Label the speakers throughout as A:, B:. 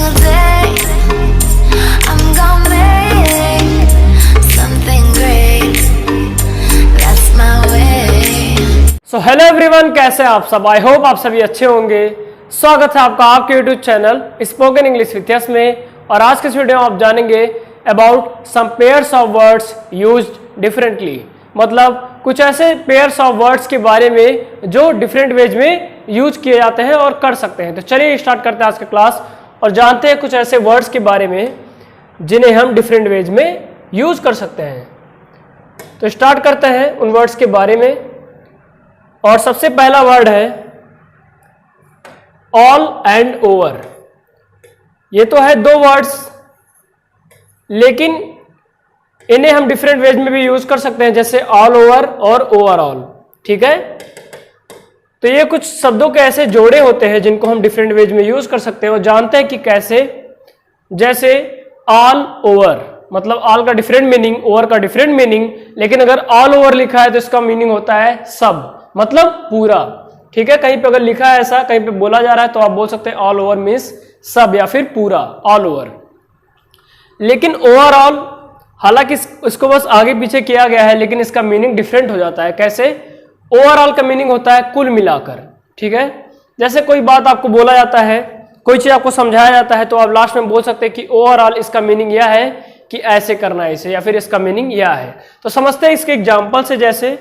A: single day. I'm gonna make something great. That's my way.
B: So hello everyone, कैसे हैं आप सब। I hope आप सभी अच्छे होंगे। स्वागत है आपका आपके YouTube channel spoken English with yes में। और आज के इस वीडियो में आप जानेंगे about some pairs of words used differently, मतलब कुछ ऐसे पेयर्स ऑफ वर्ड्स के बारे में जो डिफरेंट वेज में यूज किए जाते हैं और कर सकते हैं। तो चलिए स्टार्ट करते हैं आज का क्लास और जानते हैं कुछ ऐसे वर्ड्स के बारे में जिन्हें हम डिफरेंट वेज में यूज कर सकते हैं। तो स्टार्ट करते हैं उन वर्ड्स के बारे में। और सबसे पहला वर्ड है ऑल एंड ओवर। ये तो है दो वर्ड्स, लेकिन इन्हें हम डिफरेंट वेज में भी यूज कर सकते हैं, जैसे ऑल ओवर और ओवरऑल। ठीक है, तो ये कुछ शब्दों के ऐसे जोड़े होते हैं जिनको हम डिफरेंट वेज में यूज कर सकते हैं और जानते हैं कि कैसे। जैसे ऑल ओवर, मतलब ऑल का डिफरेंट मीनिंग, ओवर का डिफरेंट मीनिंग, लेकिन अगर ऑल ओवर लिखा है तो इसका मीनिंग होता है सब, मतलब पूरा। ठीक है, कहीं पे अगर लिखा है ऐसा, कहीं पे बोला जा रहा है, तो आप बोल सकते हैं ऑल ओवर मीन्स सब या फिर पूरा, ऑल ओवर। लेकिन ओवरऑल, हालांकि इसको बस आगे पीछे किया गया है, लेकिन इसका मीनिंग डिफरेंट हो जाता है। कैसे? ओवरऑल का मीनिंग होता है कुल मिलाकर। ठीक है, जैसे कोई बात आपको बोला जाता है, कोई चीज आपको समझाया जाता है, तो आप लास्ट में बोल सकते हैं कि ओवरऑल इसका मीनिंग यह है कि ऐसे करना है इसे, या फिर इसका मीनिंग यह है। तो समझते हैं इसके एग्जाम्पल से। जैसे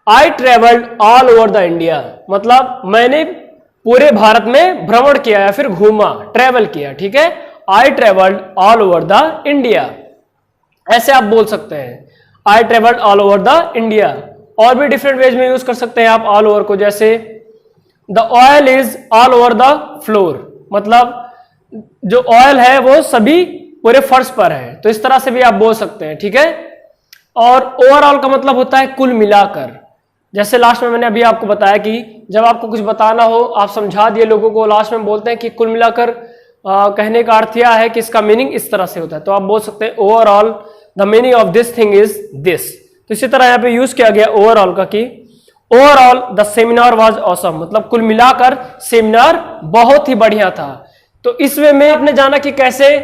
B: I travelled all over the India, मतलब मैंने पूरे भारत में भ्रमण किया या फिर घूमा, ट्रेवल किया। ठीक है, I travelled all over the India, ऐसे आप बोल सकते हैं, I travelled all over the India. और भी डिफरेंट वेज में यूज कर सकते हैं आप ऑल ओवर को, जैसे the oil is all over the floor, मतलब जो ऑयल है वो सभी पूरे फर्श पर है। तो इस तरह से भी आप बोल सकते हैं। ठीक है, और ओवरऑल का मतलब होता है कुल मिलाकर। जैसे लास्ट में मैंने अभी आपको बताया कि जब आपको कुछ बताना हो, आप समझा दिए लोगों को, लास्ट में बोलते हैं कि कुल मिलाकर कहने का अर्थ यह है कि इसका मीनिंग इस तरह से होता है। तो आप बोल सकते हैं overall the meaning of this thing is this. तो इसी तरह यहाँ पे यूज किया गया ओवरऑल का कि overall the seminar was awesome, मतलब कुल मिलाकर सेमिनार बहुत ही बढ़िया था। तो इस वे में आपने जाना कि कैसे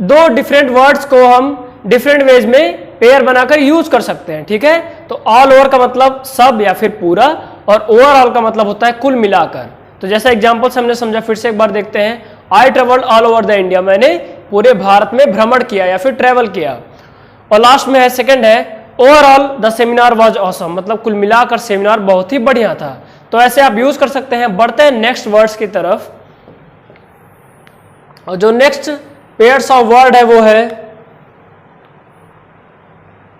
B: दो डिफरेंट वर्ड्स को हम डिफरेंट वेज में पेयर बनाकर यूज कर सकते हैं। ठीक है, तो ऑल ओवर का मतलब सब या फिर पूरा, और ओवरऑल का मतलब होता है कुल मिलाकर। तो जैसा एग्जांपल से हमने समझा, फिर से एक बार देखते हैं। I travelled all over the India, मैंने पूरे भारत में भ्रमण किया या फिर ट्रेवल किया। और लास्ट में है सेकंड है overall the seminar was awesome, मतलब कुल मिलाकर सेमिनार बहुत ही बढ़िया था। तो ऐसे आप यूज कर सकते हैं। बढ़ते हैं नेक्स्ट वर्ड्स की तरफ, और जो नेक्स्ट पेयर्स ऑफ वर्ड है वो है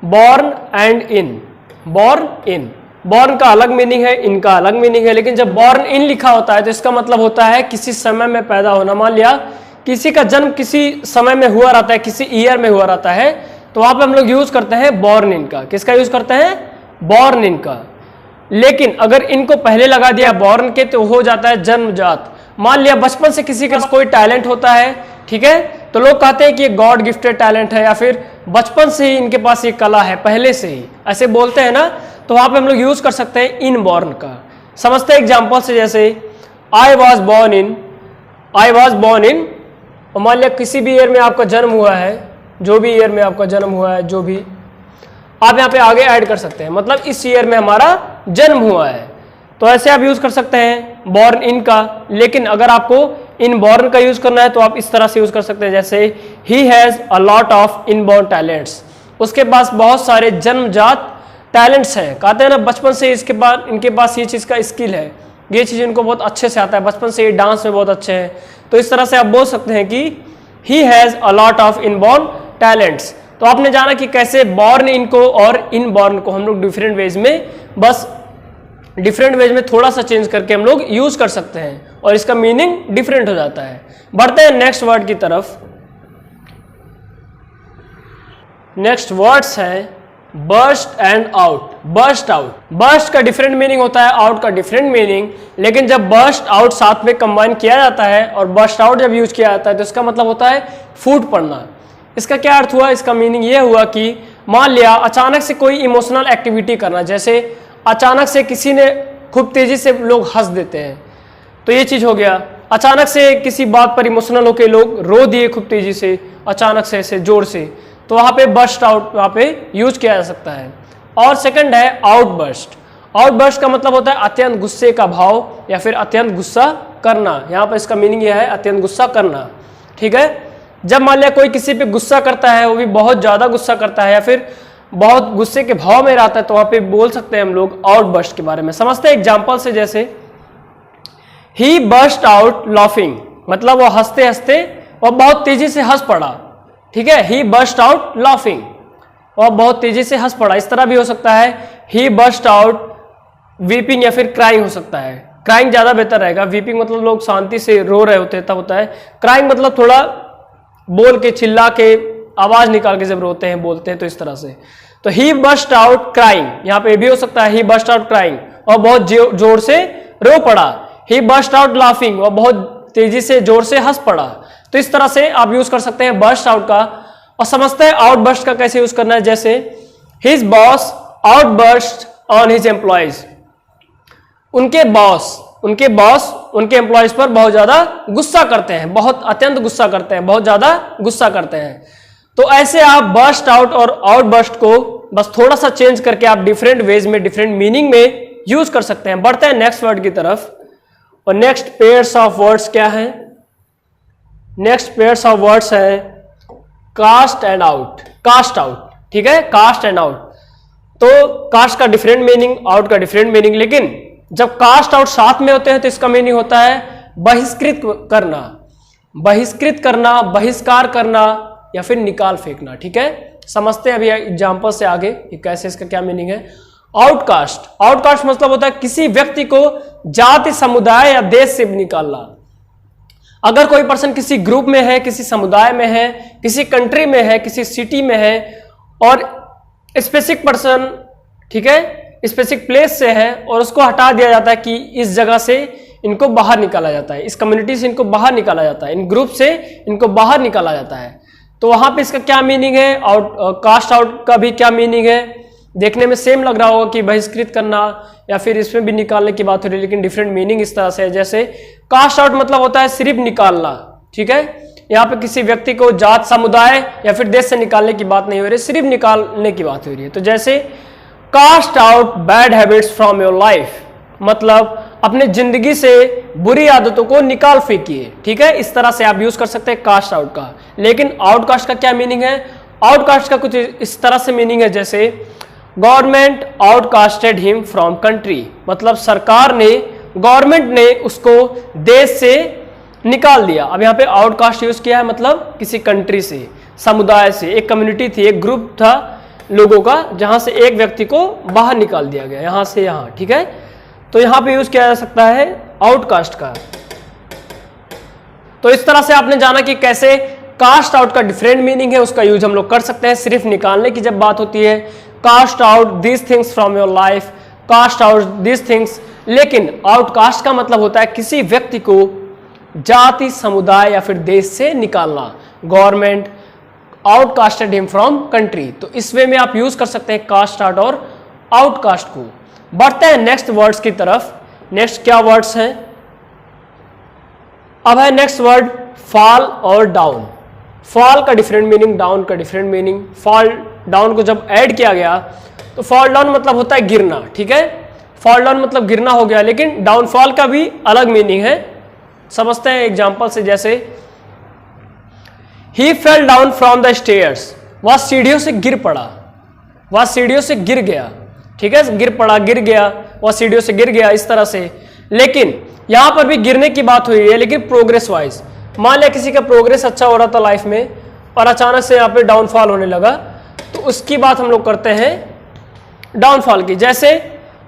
B: born and in. Born in, born का अलग मीनिंग है, इनका अलग मीनिंग है, लेकिन जब बॉर्न इन लिखा होता है तो इसका मतलब होता है किसी समय में पैदा होना। मान लिया किसी का जन्म किसी समय में हुआ रहता है, किसी ईयर में हुआ रहता है, तो वहां पे हम लोग यूज करते हैं बॉर्न इन का। किसका यूज करते हैं? बॉर्न इन का। लेकिन अगर इनको पहले लगा दिया बॉर्न के, तो हो जाता है जन्मजात। मान लिया बचपन से किसी का कोई टैलेंट होता है, ठीक है, तो लोग कहते हैं कि ये गॉड गिफ्टेड टैलेंट है, या फिर बचपन से ही इनके पास ये कला है, पहले से ही, ऐसे बोलते हैं ना। तो वहां पे हम लोग यूज कर सकते हैं इन बॉर्न का। समझते हैं एग्जांपल से, जैसे I was born in, I was born in. और मान लिया किसी भी ईयर में आपका जन्म हुआ है, जो भी ईयर में आपका जन्म हुआ है, जो भी आप यहाँ पे आगे ऐड कर सकते हैं, मतलब इस ईयर में हमारा जन्म हुआ है। तो ऐसे आप यूज कर सकते हैं बॉर्न इन का। लेकिन अगर आपको इन बॉर्न का यूज करना है तो आप इस तरह से यूज कर सकते हैं, जैसे he has a lot of inborn talents, उसके पास बहुत सारे जन्मजात टैलेंट्स हैं। कहते हैं ना बचपन से इनके पास ये चीज का स्किल है, ये चीज इनको बहुत अच्छे से आता है, बचपन से ये डांस में बहुत अच्छे हैं। तो इस तरह से आप बोल सकते हैं कि he has a lot of inborn talents. तो आपने जाना कि कैसे बॉर्न इनको और इनबॉर्न को हम लोग डिफरेंट वेज में, बस डिफरेंट वेज में थोड़ा सा चेंज करके हम लोग यूज कर सकते हैं और इसका मीनिंग डिफरेंट हो जाता है। बढ़ते हैं नेक्स्ट वर्ड की तरफ। नेक्स्ट वर्ड्स है burst and out. Burst out, burst का डिफरेंट मीनिंग होता है, आउट का डिफरेंट मीनिंग, लेकिन जब बर्स्ट आउट साथ में कंबाइन किया जाता है और बर्स्ट आउट जब यूज किया जाता है तो इसका मतलब होता है फूट पड़ना। इसका क्या अर्थ हुआ? इसका मीनिंग ये हुआ कि मान लिया अचानक से कोई इमोशनल एक्टिविटी करना, जैसे अचानक से किसी ने खूब तेजी से लोग हंस देते हैं, तो ये चीज हो गया। अचानक से किसी बात पर इमोशनल होकर लोग रो दिए खूब तेजी से, अचानक से ऐसे जोर से, तो वहां पे बर्स्ट आउट वहां पे यूज किया जा सकता है। और सेकंड है आउटबर्स्ट। आउटबर्स्ट का मतलब होता है अत्यंत गुस्से का भाव या फिर अत्यंत गुस्सा करना। यहाँ पर इसका मीनिंग यह है अत्यंत गुस्सा करना, ठीक है। जब मान लिया कोई किसी पे गुस्सा करता है, वो भी बहुत ज्यादा गुस्सा करता है या फिर बहुत गुस्से के भाव में रहता है, तो वहां पे बोल सकते हैं हम लोग आउटबर्स्ट के बारे में। समझते हैं एग्जाम्पल से, जैसे ही बर्स्ट आउट लाफिंग, मतलब वो हंसते हंसते और बहुत तेजी से हंस पड़ा, ठीक है। ही बर्स्ट आउट लाफिंग, और बहुत तेजी से हंस पड़ा। इस तरह भी हो सकता है ही बर्स्ट आउट वीपिंग या फिर क्राइंग हो सकता है। क्राइंग ज्यादा बेहतर रहेगा, वीपिंग मतलब लोग शांति से रो रहे होते हैं तब होता है, क्राइंग मतलब थोड़ा बोल के चिल्ला के आवाज निकाल के जब रोते हैं बोलते हैं, तो इस तरह से। तो ही बर्स्ट आउट क्राइंग, यहाँ पे भी हो सकता है ही बर्स्ट आउट क्राइंग और बहुत जोर से रो पड़ा। ही बर्स्ट आउट लाफिंग, और बहुत तेजी से जोर से हंस पड़ा। तो इस तरह से आप यूज कर सकते हैं बर्स्ट आउट का। और समझते हैं आउटबर्स्ट का कैसे यूज करना है, जैसे his boss outburst on his employees, उनके बॉस उनके एम्प्लॉयज पर बहुत ज्यादा गुस्सा करते हैं, बहुत अत्यंत गुस्सा करते हैं, बहुत ज्यादा गुस्सा करते हैं। तो ऐसे आप बर्स्ट आउट और आउटबर्स्ट को बस थोड़ा सा चेंज करके आप डिफरेंट वेज में, डिफरेंट मीनिंग में यूज कर सकते हैं। बढ़ते हैं नेक्स्ट वर्ड की तरफ। और नेक्स्ट पेयर्स ऑफ वर्ड्स क्या है? नेक्स्ट पेयर्स ऑफ वर्ड्स है cast and out, cast out, ठीक है, कास्ट एंड आउट। तो कास्ट का डिफरेंट मीनिंग, आउट का डिफरेंट मीनिंग, लेकिन जब कास्ट आउट साथ में होते हैं तो इसका मीनिंग होता है बहिष्कृत करना, बहिष्कृत करना, बहिष्कार करना या फिर निकाल फेंकना, ठीक है। समझते हैं अभी एग्जांपल से आगे कि कैसे इसका क्या मीनिंग है। आउटकास्ट, आउटकास्ट मतलब होता है किसी व्यक्ति को जाति, समुदाय या देश से निकालना। अगर कोई पर्सन किसी ग्रुप में है, किसी समुदाय में है, किसी कंट्री में है, किसी सिटी में है और स्पेसिफिक पर्सन, ठीक है, स्पेसिफिक प्लेस से है और उसको हटा दिया जाता है कि इस जगह से इनको बाहर निकाला जाता है, इस कम्युनिटी से इनको बाहर निकाला जाता है, इन ग्रुप से इनको बाहर निकाला जाता है, तो वहां पे इसका क्या मीनिंग है? कास्ट आउट का भी क्या मीनिंग है? देखने में सेम लग रहा होगा कि बहिष्कृत करना या फिर इसमें भी निकालने की बात हो रही है, लेकिन डिफरेंट मीनिंग इस तरह से है। जैसे कास्ट आउट मतलब होता है सिर्फ निकालना, ठीक है। यहाँ पे किसी व्यक्ति को जात, समुदाय या फिर देश से निकालने की बात नहीं हो रही, सिर्फ निकालने की बात हो रही है। तो जैसे cast out bad habits from your life, मतलब अपने जिंदगी से बुरी आदतों को निकाल फेंकिए, ठीक है। इस तरह से आप यूज कर सकते हैं कास्ट आउट का। लेकिन आउटकास्ट का क्या मीनिंग है? आउटकास्ट का कुछ इस तरह से मीनिंग है, जैसे government outcasted him from country, मतलब सरकार ने, गवर्नमेंट ने उसको देश से निकाल दिया। अब यहाँ पे आउटकास्ट यूज किया है, मतलब किसी कंट्री से, समुदाय से, एक कम्युनिटी थी, एक ग्रुप था लोगों का, जहां से एक व्यक्ति को बाहर निकाल दिया गया, यहां से यहां, ठीक है। तो यहां पे यूज किया जा सकता है आउटकास्ट का। तो इस तरह से आपने जाना कि कैसे कास्ट आउट का डिफरेंट मीनिंग है, उसका यूज हम लोग कर सकते हैं सिर्फ निकालने की जब बात होती है। Cast out this things from your life, cast out this things. लेकिन आउटकास्ट का मतलब होता है किसी व्यक्ति को जाति, समुदाय या फिर देश से निकालना। Government outcasted him from country. तो इस वे में आप यूज कर सकते हैं कास्ट आउट और आउटकास्ट को। बढ़ते हैं नेक्स्ट वर्ड्स की तरफ। नेक्स्ट क्या वर्ड्स हैं? अब है नेक्स्ट वर्ड फॉल और डाउन। फॉल का डिफरेंट मीनिंग, डाउन का डिफरेंट मीनिंग। फॉल डाउन को जब ऐड किया गया तो फॉल डाउन मतलब होता है गिरना, ठीक है। फॉल डाउन मतलब गिरना हो गया, लेकिन डाउनफॉल का भी अलग मीनिंग है। समझते हैं एग्जांपल से, जैसे ही fell down from the stairs, वह सीढ़ियों से गिर पड़ा, वह सीढ़ियों से गिर गया, ठीक है, गिर पड़ा, गिर गया, वह सीढ़ियों से गिर गया, इस तरह से। लेकिन यहां पर भी गिरने की बात हुई है, लेकिन प्रोग्रेस वाइज। मान लिया किसी का प्रोग्रेस अच्छा हो रहा था लाइफ में और अचानक से यहाँ पे डाउनफॉल होने लगा, तो उसकी बात हम लोग करते हैं डाउनफॉल की। जैसे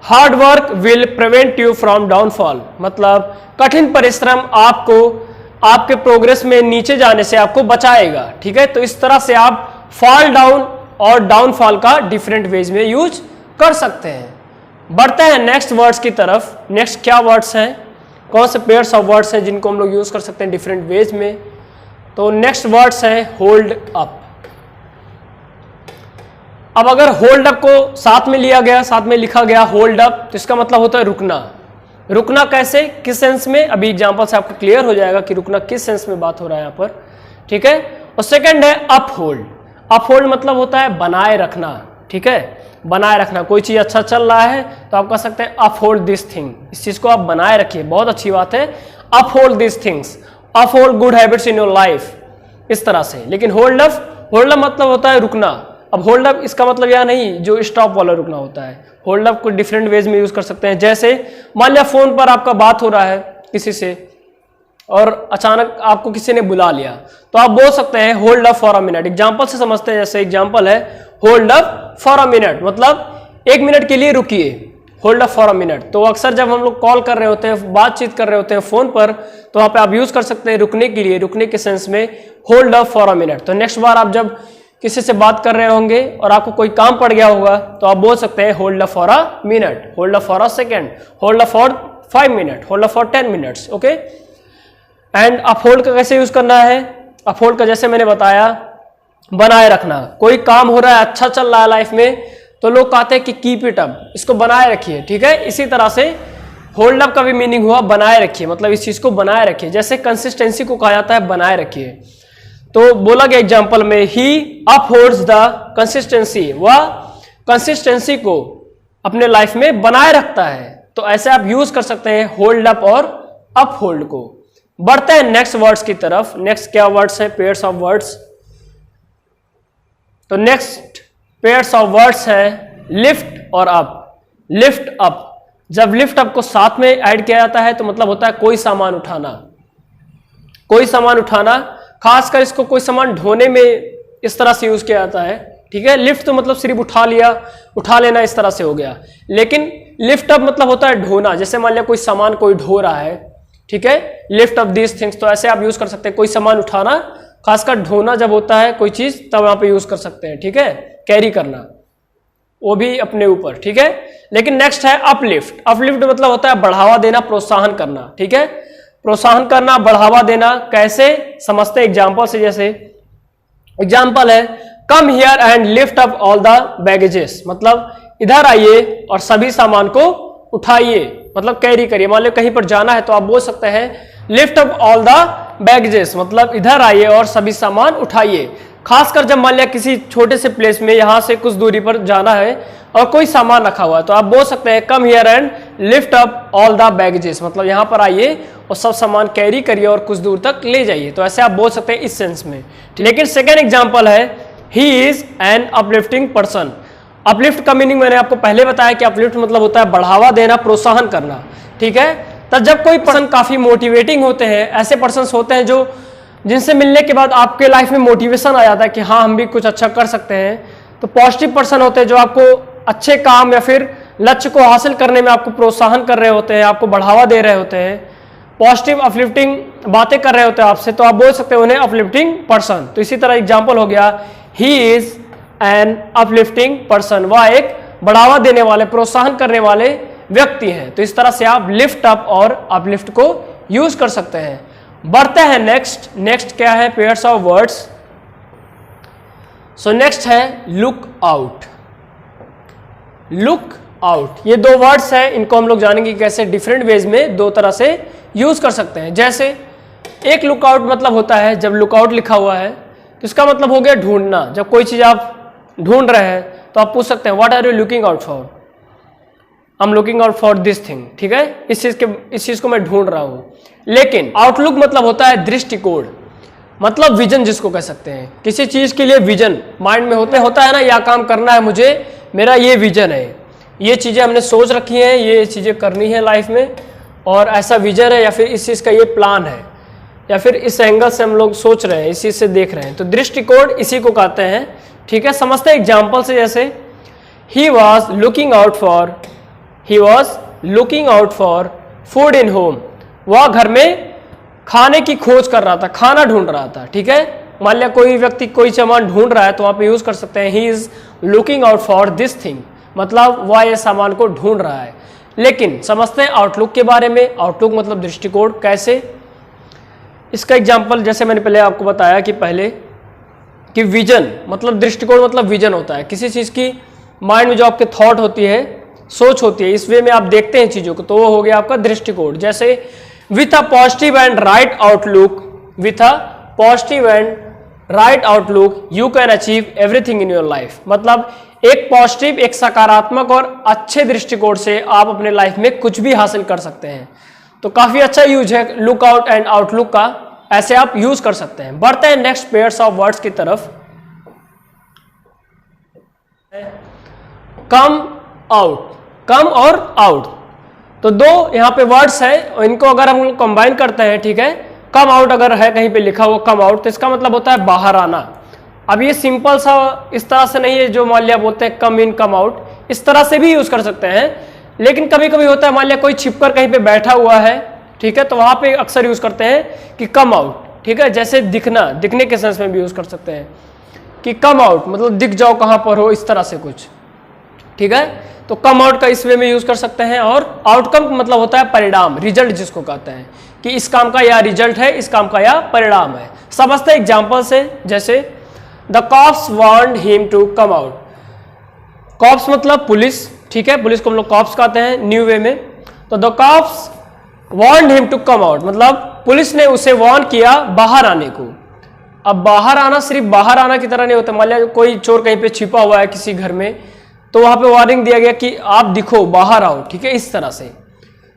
B: hard work will prevent you from downfall, मतलब कठिन परिश्रम आपको आपके प्रोग्रेस में नीचे जाने से आपको बचाएगा, ठीक है। तो इस तरह से आप फॉल डाउन और डाउनफॉल का डिफरेंट वेज में यूज कर सकते हैं। बढ़ते हैं नेक्स्ट वर्ड्स की तरफ। नेक्स्ट क्या वर्ड्स हैं, कौन से पेयर्स ऑफ वर्ड्स हैं जिनको हम लोग यूज कर सकते हैं डिफरेंट वेज में? तो नेक्स्ट वर्ड्स हैं होल्ड अप। अब अगर होल्ड अप को साथ में लिया गया, साथ में लिखा गया होल्ड अप, तो इसका मतलब होता है रुकना, रुकना कैसे, किस सेंस में, अभी एग्जांपल से आपको क्लियर हो जाएगा कि रुकना किस सेंस में बात हो रहा है यहाँ पर, ठीक है। और सेकंड है अपहोल्ड। अपहोल्ड मतलब होता है बनाए रखना, ठीक है, बनाए रखना। कोई चीज अच्छा चल रहा है तो आप कह सकते हैं अपहोल्ड दिस थिंग, इस चीज को आप बनाए रखिए, बहुत अच्छी बात है। Uphold this things, uphold good habits in your life, इस तरह से। लेकिन होल्ड अप मतलब होता है रुकना। अब होल्ड अप इसका मतलब यह नहीं जो स्टॉप वाला रुकना होता है। होल्ड अप को डिफरेंट वेज में यूज कर सकते हैं। जैसे मान लिया फोन पर आपका बात हो रहा है किसी से और अचानक आपको किसी ने बुला लिया, तो आप बोल सकते हैं hold up for a minute. Example से समझते हैं, जैसे एग्जांपल है hold up for a minute, मतलब 1 मिनट के लिए रुकिए, hold up for a minute. तो अक्सर जब हम लोग कॉल कर रहे होते हैं, बातचीत कर रहे होते हैं फोन पर, तो वहां पे आप यूज कर सकते हैं रुकने के लिए, रुकने के सेंस में hold up for a minute. तो नेक्स्ट बार आप जब किसी से बात कर रहे होंगे और आपको कोई काम पड़ गया होगा, तो आप बोल सकते हैं hold up for a minute, hold up for a second, hold up for 5 minute, hold up for 10 minutes, okay. And uphold का कैसे यूज करना है, अपहोल्ड का जैसे मैंने बताया बनाए रखना। कोई काम हो रहा है, अच्छा चल रहा है लाइफ में, तो लोग कहते हैं कि कीप इट अप, इसको बनाए रखिए, ठीक है। इसी तरह से होल्ड अप का भी मीनिंग हुआ बनाए रखिए, मतलब इस चीज को बनाए रखिए। जैसे कंसिस्टेंसी को कहा जाता है बनाए रखिए, तो बोला गया एग्जाम्पल में ही अपहोल्ड्स द कंसिस्टेंसी, वह कंसिस्टेंसी को अपने लाइफ में बनाए रखता है। तो ऐसे आप यूज कर सकते हैं होल्ड अप और अपहोल्ड को। बढ़ते हैं नेक्स्ट वर्ड्स की तरफ। नेक्स्ट क्या वर्ड्स है, पेयर्स ऑफ वर्ड्स। तो नेक्स्ट पेयर्स ऑफ वर्ड्स है लिफ्ट और अप। लिफ्ट अप, जब लिफ्ट अप को साथ में ऐड किया जाता है तो मतलब होता है कोई सामान उठाना, कोई सामान उठाना। खासकर इसको कोई सामान ढोने में इस तरह से यूज किया जाता है, ठीक है। लिफ्ट तो मतलब सिर्फ उठा लिया, उठा लेना इस तरह से हो गया, लेकिन लिफ्ट अप मतलब होता है ढोना। जैसे मान लिया कोई सामान कोई ढो रहा है, ठीक है, लिफ्ट अप दीज थिंग्स, तो ऐसे आप यूज कर सकते हैं। कोई सामान उठाना, खासकर ढोना जब होता है कोई चीज, तब वहां पे यूज कर सकते हैं, ठीक है। कैरी करना, वो भी अपने ऊपर, ठीक है। लेकिन नेक्स्ट है अपलिफ्ट। अपलिफ्ट मतलब होता है बढ़ावा देना, प्रोत्साहन करना, ठीक है। प्रोत्साहन करना, बढ़ावा देना, कैसे समझते हैं एग्जाम्पल से। जैसे एग्जाम्पल है come here and lift up all the baggages, मतलब इधर आइए और सभी सामान को उठाइए, मतलब कैरी करिए। मान लो कहीं पर जाना है तो आप बोल सकते हैं lift up all the baggages, मतलब इधर आइए और सभी सामान उठाइए। खासकर जब मान लिया किसी छोटे से प्लेस में यहां से कुछ दूरी पर जाना है और कोई सामान रखा हुआ है, तो आप बोल सकते हैं come here and lift up all the baggages, मतलब यहां पर आइए और सब सामान कैरी करिए और कुछ दूर तक ले जाइए। तो ऐसे आप बोल सकते हैं इस सेंस में। लेकिन सेकेंड एग्जाम्पल है he is an uplifting person. Uplift का मीनिंग मैंने आपको पहले बताया कि अपलिफ्ट मतलब होता है बढ़ावा देना, प्रोत्साहन करना, ठीक है। तब जब कोई पर्सन काफी मोटिवेटिंग होते हैं, ऐसे पर्सन होते हैं जो जिनसे मिलने के बाद आपके लाइफ में मोटिवेशन आ जाता है कि हाँ हम भी कुछ अच्छा कर सकते हैं। तो पॉजिटिव पर्सन होते हैं जो आपको अच्छे काम या फिर लक्ष्य को हासिल करने में आपको प्रोत्साहन कर रहे होते हैं, आपको बढ़ावा दे रहे होते हैं, पॉजिटिव अपलिफ्टिंग बातें कर रहे होते हैं आपसे, तो आप बोल सकते हैं उन्हें अपलिफ्टिंग पर्सन। तो इसी तरह एग्जाम्पल हो गया he is an uplifting person, वह एक बढ़ावा देने वाले, प्रोत्साहन करने वाले व्यक्ति हैं। तो इस तरह से आप लिफ्ट अप और अपलिफ्ट को यूज कर सकते हैं। बढ़ते हैं नेक्स्ट। नेक्स्ट क्या है, pairs of words. So next है लुक आउट। लुक आउट, ये 2 वर्ड्स हैं, इनको हम लोग जानेंगे कैसे डिफरेंट वेज में 2 तरह से यूज कर सकते हैं। जैसे एक लुक आउट मतलब होता है जब लुक आउट लिखा हुआ है तो इसका मतलब हो गया ढूंढना। जब कोई चीज आप ढूंढ रहे हैं तो आप पूछ सकते हैं what are you looking out for, I am looking out for this thing, ठीक है, इस चीज को मैं ढूंढ रहा हूं। लेकिन आउटलुक मतलब होता है दृष्टिकोण, मतलब विजन जिसको कह सकते हैं। किसी चीज के लिए विजन माइंड में होता है ना, यह काम करना है मुझे, मेरा ये विजन है, ये चीजें हमने सोच रखी हैं, ये चीजें करनी है लाइफ में, और ऐसा विजन है, या फिर इस चीज का ये प्लान है, या फिर इस एंगल से हम लोग सोच रहे हैं, इस चीज से देख रहे हैं। तो दृष्टिकोण इसी को कहते हैं, ठीक है। समझते हैं एग्जाम्पल से। जैसे he was looking out for food in home, वह घर में खाने की खोज कर रहा था, खाना ढूंढ रहा था, ठीक है। मान लिया कोई व्यक्ति कोई सामान ढूंढ रहा है तो वहां पे यूज कर सकते हैं he is looking out for this thing, मतलब वह ये सामान को ढूंढ रहा है। लेकिन समझते हैं आउटलुक के बारे में। आउटलुक मतलब दृष्टिकोण, कैसे, इसका एग्जाम्पल जैसे मैंने पहले आपको बताया कि पहले कि विजन मतलब दृष्टिकोण मतलब विजन होता है। किसी चीज की माइंड में जो आपके थॉट होती है, सोच होती है, इस वे में आप देखते हैं चीजों को, तो वो हो गया आपका दृष्टिकोण। जैसे with a positive and right outlook, with a positive and right outlook you can achieve everything in your life. मतलब एक पॉजिटिव, एक सकारात्मक और अच्छे दृष्टिकोण से आप अपने लाइफ में कुछ भी हासिल कर सकते हैं। तो काफी अच्छा यूज है लुक आउट एंड आउटलुक का, ऐसे आप यूज कर सकते हैं। बढ़ते हैं नेक्स्ट पेयर्स ऑफ वर्ड्स की तरफ। कम आउट, कम और आउट, तो दो यहाँ पे वर्ड्स है और इनको अगर हम लोग कंबाइन करते हैं, ठीक है, कम आउट अगर है कहीं पे लिखा हुआ कम आउट, तो इसका मतलब होता है बाहर आना। अब ये सिंपल सा इस तरह से नहीं है जो मान लिया बोलते हैं कम इन कम आउट, इस तरह से भी यूज कर सकते हैं। लेकिन कभी कभी होता है मान लिया कोई छिपकर कहीं पे बैठा हुआ है, ठीक है, तो वहां पे अक्सर यूज करते हैं कि कम आउट, ठीक है। जैसे दिखना, दिखने के सेंस में भी यूज कर सकते हैं कि कम आउट, मतलब दिख जाओ कहां पर हो, इस तरह से कुछ, ठीक है। तो कम आउट का इस वे में यूज कर सकते हैं। और आउटकम मतलब होता है परिणाम, रिजल्ट जिसको कहते हैं कि इस काम का यह रिजल्ट है, इस काम का यह परिणाम है। समझते एग्जाम्पल से, जैसे the cops warned him to come out. Cops मतलब पुलिस, ठीक है, पुलिस को हम लोग कॉप्स कहते हैं न्यू वे में। तो the cops warned him to come out, मतलब पुलिस ने उसे वार्न किया बाहर आने को। अब बाहर आना सिर्फ बाहर आना की तरह नहीं होता, मान लिया कोई चोर कहीं पे छिपा हुआ है किसी घर में, तो वहां पे वार्निंग दिया गया कि आप दिखो, बाहर आओ, ठीक है, इस तरह से।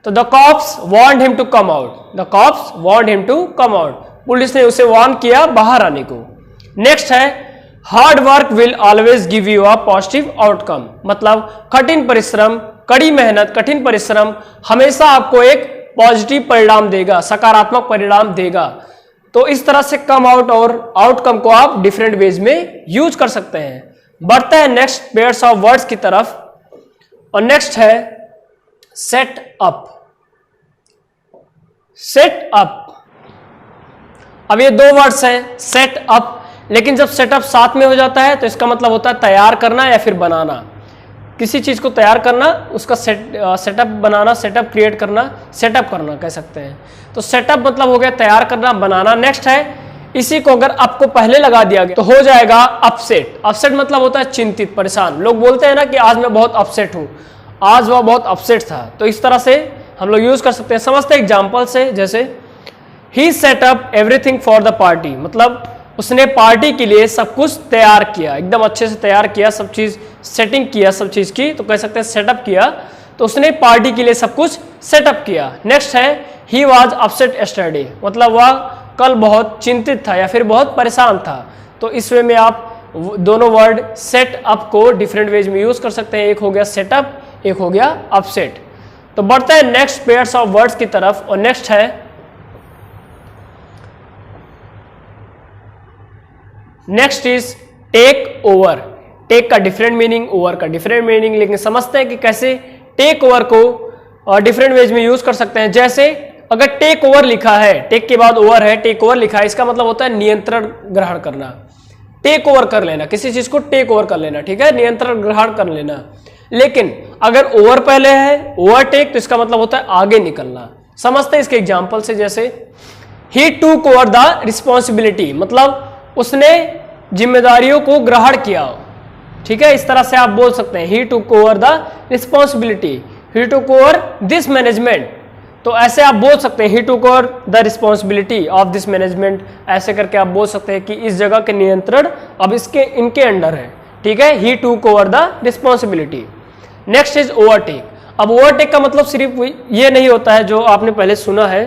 B: तो the cops warned him to come out, the cops warned him to come out, police ने उसे वार्न किया बाहर आने को। नेक्स्ट है hard work will always give you a positive outcome, मतलब कठिन परिश्रम, कड़ी मेहनत, कठिन परिश्रम हमेशा आपको एक पॉजिटिव परिणाम देगा, सकारात्मक परिणाम देगा। तो इस तरह से कम आउट और आउटकम को आप डिफरेंट वेज में यूज कर सकते हैं। बढ़ते हैं नेक्स्ट पेयर्स ऑफ वर्ड्स की तरफ, और नेक्स्ट है सेट अप। सेट अप, अब ये दो वर्ड्स हैं सेट अप, लेकिन जब सेटअप साथ में हो जाता है तो इसका मतलब होता है तैयार करना या फिर बनाना। किसी चीज को तैयार करना, उसका सेटअप बनाना, सेटअप क्रिएट करना, सेटअप करना कह सकते हैं। तो सेटअप मतलब हो गया तैयार करना, बनाना। नेक्स्ट है इसी को अगर आपको पहले लगा दिया गया तो हो जाएगा अपसेट। अपसेट मतलब होता है चिंतित, परेशान। लोग बोलते हैं ना कि आज मैं बहुत अपसेट हूं, आज वह बहुत अपसेट था, तो इस तरह से हम लोग यूज कर सकते हैं। समझते हैं एग्जाम्पल से, जैसे he set up everything for the party, मतलब उसने पार्टी के लिए सब कुछ तैयार किया, एकदम अच्छे से तैयार किया, सब चीज सेटिंग किया सब चीज की, तो कह सकते हैं सेटअप किया। तो उसने पार्टी के लिए सब कुछ सेटअप किया। नेक्स्ट है ही वॉज अपसेट यस्टरडे, मतलब वह कल बहुत चिंतित था या फिर बहुत परेशान था। तो इस वे में आप दोनों वर्ड सेट अप को डिफरेंट वेज में यूज कर सकते हैं। एक हो गया सेटअप, एक हो गया अपसेट। तो बढ़ते हैं नेक्स्ट पेयर्स ऑफ वर्ड्स की तरफ, और नेक्स्ट है next is take over. Take का डिफरेंट मीनिंग, ओवर का डिफरेंट मीनिंग, लेकिन समझते हैं कि कैसे टेक ओवर को डिफरेंट वेज में यूज कर सकते हैं। जैसे अगर टेक ओवर लिखा है, टेक के बाद ओवर है, टेक ओवर लिखा है, इसका मतलब होता है नियंत्रण ग्रहण करना, टेक ओवर कर लेना, किसी चीज को टेक ओवर कर लेना, ठीक है, नियंत्रण ग्रहण कर लेना। लेकिन अगर ओवर पहले है, ओवरटेक, तो इसका मतलब होता है आगे निकलना। समझते हैं इसके एग्जाम्पल से, जैसे ही टूक ओवर द रिस्पॉन्सिबिलिटी, मतलब उसने जिम्मेदारियों को ग्रहण किया, ठीक है, इस तरह से आप बोल सकते हैं he took over the responsibility, he took over this management. तो ऐसे आप बोल सकते हैं he took over the responsibility of this management, ऐसे करके आप बोल सकते हैं कि इस जगह के नियंत्रण अब इसके इनके अंडर है, ठीक है, he took over the responsibility. Next is overtake. अब ओवरटेक का मतलब सिर्फ ये नहीं होता है जो आपने पहले सुना है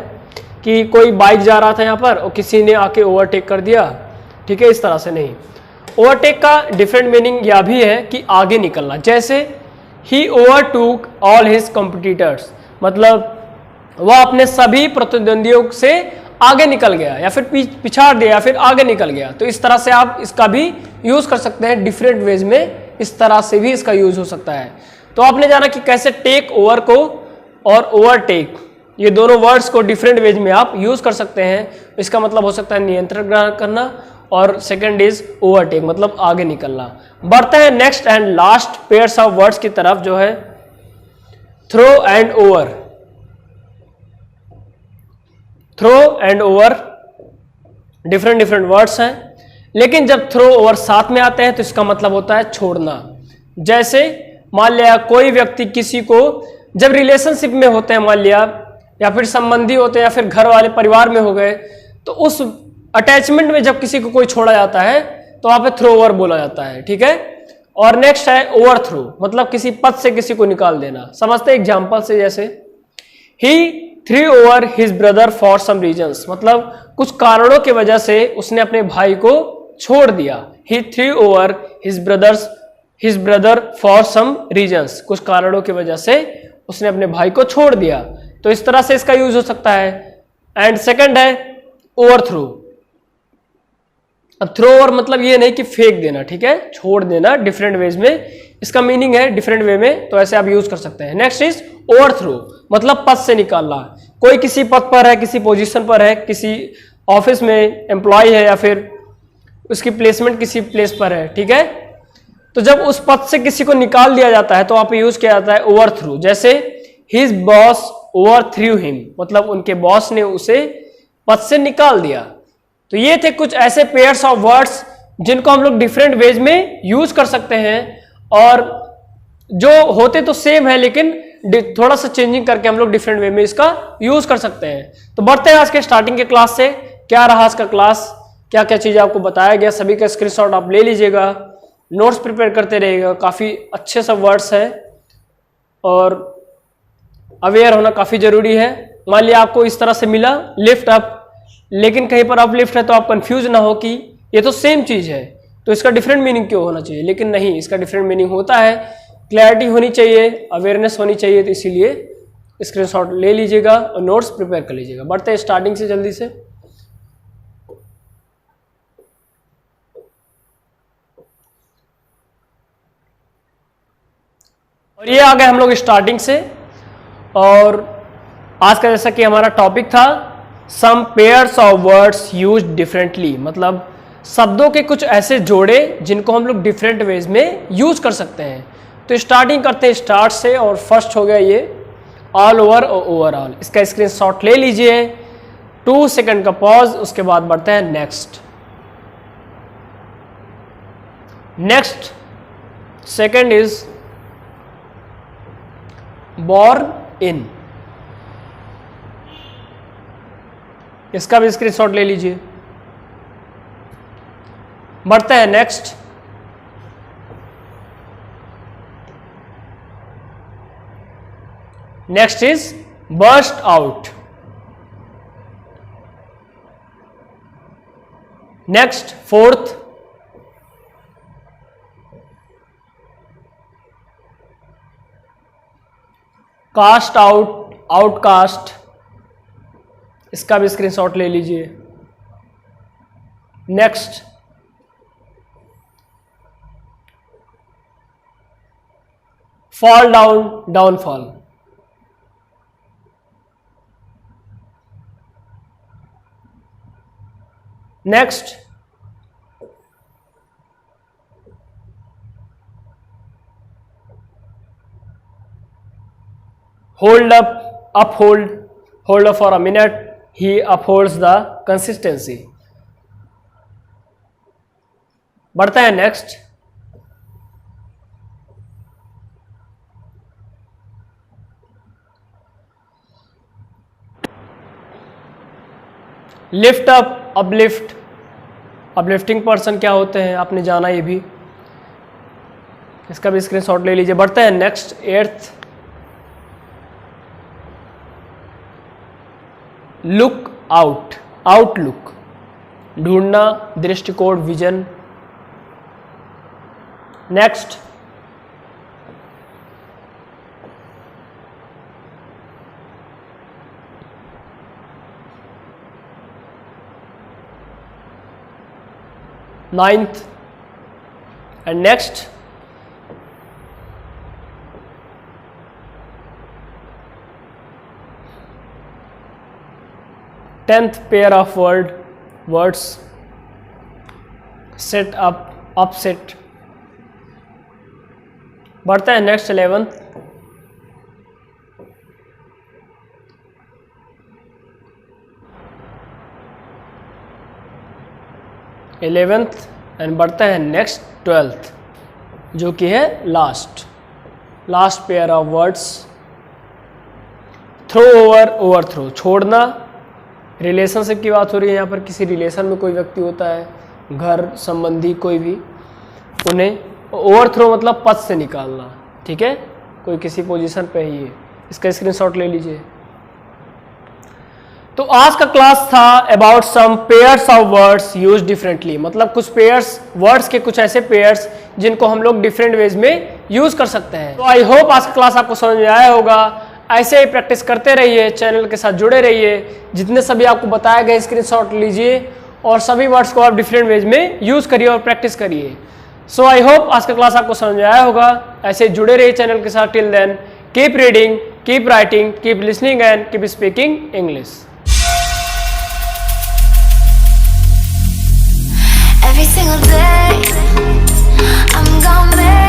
B: कि कोई बाइक जा रहा था यहाँ पर और किसी ने आके ओवरटेक कर दिया, ठीक है, इस तरह से नहीं। ओवरटेक का डिफरेंट मीनिंग यह भी है कि आगे निकलना। जैसे ही ओवरटूक ऑल हिज कॉम्पिटिटर्स, मतलब वह अपने सभी प्रतिद्वंदियों से आगे निकल गया या फिर पिछाड़ दिया या फिर आगे निकल गया। तो इस तरह से आप इसका भी यूज कर सकते हैं डिफरेंट वेज में, इस तरह से भी इसका यूज हो सकता है। तो आपने जाना कि कैसे टेक ओवर को और ओवरटेक, ये दोनों वर्ड्स को डिफरेंट वेज में आप यूज कर सकते हैं। इसका मतलब हो सकता है नियंत्रण ग्रहण करना, और सेकंड इज ओवरटेक मतलब आगे निकलना। बढ़ते हैं next and last pairs of words की तरफ, जो है throw and over. Throw and over different different words हैं, लेकिन जब थ्रो ओवर साथ में आते हैं तो इसका मतलब होता है छोड़ना। जैसे मान लिया कोई व्यक्ति किसी को जब रिलेशनशिप में होते हैं, मान लिया या फिर संबंधी होते हैं या फिर घर वाले परिवार में हो गए, तो उस अटैचमेंट में जब किसी को कोई छोड़ा जाता है तो वहां पे थ्रो ओवर बोला जाता है, ठीक है। और नेक्स्ट है ओवर थ्रो, मतलब किसी पद से किसी को निकाल देना। समझते एग्जाम्पल से, जैसे he threw over his brother for some reasons, मतलब कुछ कारणों की वजह से उसने अपने भाई को छोड़ दिया। He threw over his brother for some reasons, कुछ कारणों की वजह से उसने अपने भाई को छोड़ दिया। तो इस तरह से इसका यूज हो सकता है। एंड सेकंड है ओवर थ्रो। अब थ्रो ओवर मतलब ये नहीं कि फेंक देना, ठीक है, छोड़ देना, डिफरेंट वेज में इसका मीनिंग है, डिफरेंट वे में, तो ऐसे आप यूज कर सकते हैं। नेक्स्ट इज ओवर थ्रो, मतलब पद से निकालना। कोई किसी पद पर है, किसी पोजीशन पर है, किसी ऑफिस में एम्प्लॉय है या फिर उसकी प्लेसमेंट किसी प्लेस पर है, ठीक है। तो जब उस पद से किसी को निकाल दिया जाता है तो वहां पे यूज किया जाता है ओवर थ्रू। जैसे his boss over through him, मतलब उनके बॉस ने उसे पद से निकाल दिया। तो ये थे कुछ ऐसे पेयर्स ऑफ वर्ड्स जिनको हम लोग डिफरेंट वेज में यूज कर सकते हैं, और जो होते तो सेम है लेकिन थोड़ा सा चेंजिंग करके हम लोग डिफरेंट वे में इसका यूज कर सकते हैं। तो बढ़ते हैं आज के स्टार्टिंग के क्लास से। क्या रहा आज का क्लास, क्या क्या चीजें आपको बताया गया, सभी का स्क्रीनशॉट आप ले लीजिएगा, नोट्स प्रिपेयर करते रहिएगा। काफी अच्छे सब वर्ड्स है और अवेयर होना काफी जरूरी है। मान लिया आपको इस तरह से मिला लिफ्ट अप, लेकिन कहीं पर अप लिफ्ट है तो आप कंफ्यूज ना हो कि ये तो सेम चीज है तो इसका डिफरेंट मीनिंग क्यों होना चाहिए, लेकिन नहीं, इसका डिफरेंट मीनिंग होता है। क्लैरिटी होनी चाहिए, अवेयरनेस होनी चाहिए, तो इसीलिए स्क्रीनशॉट ले लीजिएगा और नोट्स प्रिपेयर कर लीजिएगा। बढ़ते हैं स्टार्टिंग से जल्दी से। और ये आ गए हम लोग स्टार्टिंग से, और आज का जैसा कि हमारा टॉपिक था some pairs of words used differently, मतलब शब्दों के कुछ ऐसे जोड़े जिनको हम लोग डिफरेंट वेज में यूज कर सकते हैं। तो स्टार्टिंग करते हैं स्टार्ट से, और फर्स्ट हो गया ये ऑल ओवर और ओवरऑल। इसका स्क्रीनशॉट ले लीजिए, 2 सेकंड का पॉज, उसके बाद बढ़ते हैं next. Next second is born in, इसका भी स्क्रीनशॉट ले लीजिए। बढ़ते हैं next. Next is burst out. Next fourth cast out, outcast, इसका भी स्क्रीनशॉट ले लीजिए। Next fall down, downfall. Next hold up, uphold, hold up for a minute, he upholds the consistency। बढ़ते हैं next. Lift up, uplift, uplifting person क्या होते हैं आपने जाना ये भी, इसका भी स्क्रीनशॉट ले लीजिए। बढ़ते हैं next, eighth look out, outlook, ढूंढना, दृष्टिकोण, vision. Next ninth and next 10th pair of words set up, upset। बढ़ते हैं नेक्स्ट 11th एंड बढ़ते हैं नेक्स्ट 12th जो कि है last. Last pair of words, throw over, overthrow, छोड़ना। रिलेशनशिप की बात हो रही है यहाँ पर, किसी रिलेशन में कोई व्यक्ति होता है, घर संबंधी कोई भी, उन्हें ओवरथ्रो मतलब पद से निकालना, ठीक है, कोई किसी पोजीशन पे ही है। इसका स्क्रीनशॉट ले लीजिए। तो आज का क्लास था about some pairs of words use differently, मतलब कुछ पेयर्स, वर्ड्स के कुछ ऐसे पेयर्स जिनको हम लोग डिफरेंट वेज में यूज कर सकते हैं। तो आई होप आज का क्लास आपको समझ में आया होगा। ऐसे ही प्रैक्टिस करते रहिए, चैनल के साथ जुड़े रहिए। जितने सभी आपको बताए गए स्क्रीनशॉट लीजिए और सभी वर्ड्स को आप डिफरेंट वेज में यूज करिए और प्रैक्टिस करिए। सो आई होप आज का क्लास आपको समझ में आया होगा। ऐसे जुड़े रहिए चैनल के साथ। Till then keep reading, keep writing, keep listening and keep speaking English.
A: Every single day I'm gonna make